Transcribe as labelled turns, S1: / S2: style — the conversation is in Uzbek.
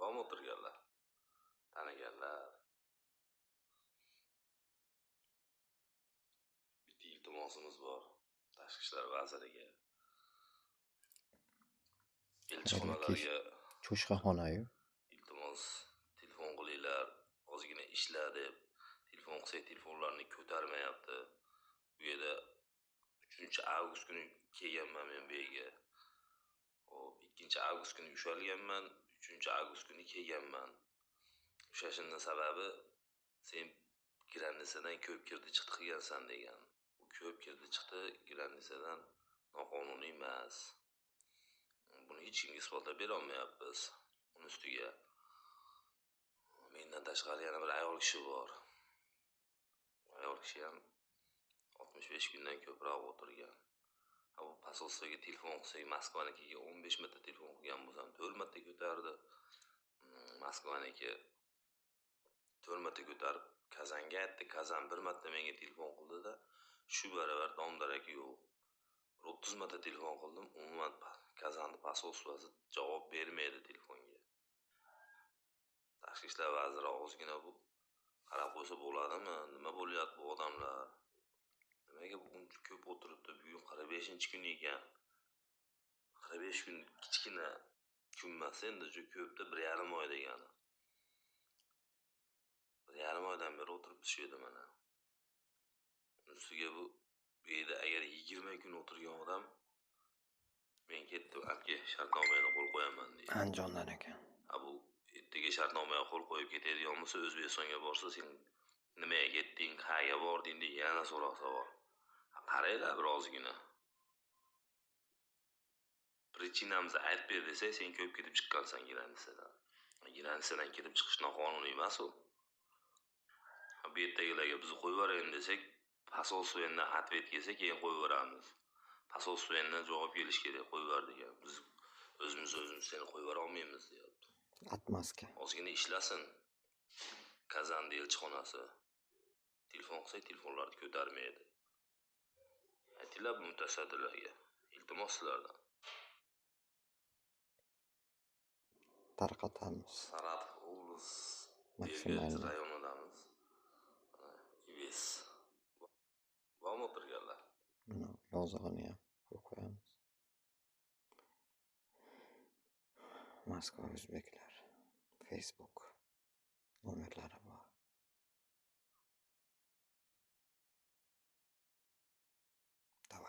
S1: Bormi o'tirganlar? Taniganlar. Bitta iltimosimiz bor. Tashqi ishlar vaziriga. Elchixonalarga
S2: cho'chqaxonayu
S1: iltimos, telefon qilinglar, ozgina ishla deb. Telefon qilsak, telefonlarni ko'tarmayapti. Bu yerda 3-avgust kuni kelganman men bu yerga. Hop, 2-avgust kuni ushalganman, 3-avgust kuni kelganman. Ushashimning sababi sen granitsadan ko'p kirdi chiqdi qilgansan degan. U ko'p kirdi chiqdi granitsadan noqonuniy emas. Buni hech kimga isbotlab bera olmayapmiz. Uni ustiga mendan tashqari yana bir ayol kishi bor. Ayol kishi ham 65 kundan ko'proq o'tirgan. Bu posolstvoga telefon qilsak, Moskvanikiga 15 marta telefon qilgan bo'lsam, 4 marta ko'tardi. Moskvaniki 4 marta ko'tarib, Kazanga aytdi. Kazan 1 marta menga telefon qildi-da, shu baravar dom-daraki yo'q. 30 marta telefon qildim, umuman Kazanni posolstvosi javob bermaydi telefonga. Tashqi ishlar vaziri ozgina bu qarab qo'ysa bo'ladimi? Nima bo'lyapti bu odamlar? Nimaga buncha ko'p o'tiribdi? Bugun 45-kun ekan. 45 kun kichkina kun emas, endi juda ko'pda 1,5 oy degani. 1,5 oydan beri o'tiribdi shu yerda mana. Ustiga bu yerda agar 20 kun o'tirgan odam men ketdim, aka shartnomaga qo'l qo'yaman deydi.
S2: Andijondan ekan.
S1: Bu ertaga shartnomaga qo'l qo'yib ketadigan bo'lsa, O'zbekistonga borsa, sen nimaga ketding, qayerga bording deb yana so'roq savol. Qaranglar bir ozgina. Prichinamizni aytib ber desak, sen ko'p ketib chiqqansan granitsadan. Granitsadan ketib chiqish noqonuniy emas u. Bu yerdagilarga biz qo'yib yuboraylik desak, posolstvodan atvet kelsa, keyin qo'yib yuboramiz. Posolstvodan javob kelish kerak, qo'yib yubar degan. Biz o'zimiz seni qo'yib yubora olmaymiz deyapti.
S2: Atmaska.
S1: Ozgina ishlasin. Kazanni elchixonasi. Telefon qilsak, telefonlarni ko'tarmaydi. Aytinglar bu mutasaddilarga. Iltimos sizlardan.
S2: Tarqatamiz.
S1: Saratov oblast
S2: Maksimal
S1: rayonidamiz. Ives. Bormi o'tirganlar?
S2: Mana yozig'ini ham qo'yamiz. Moskva o'zbeklar. Facebook nomerlari bor.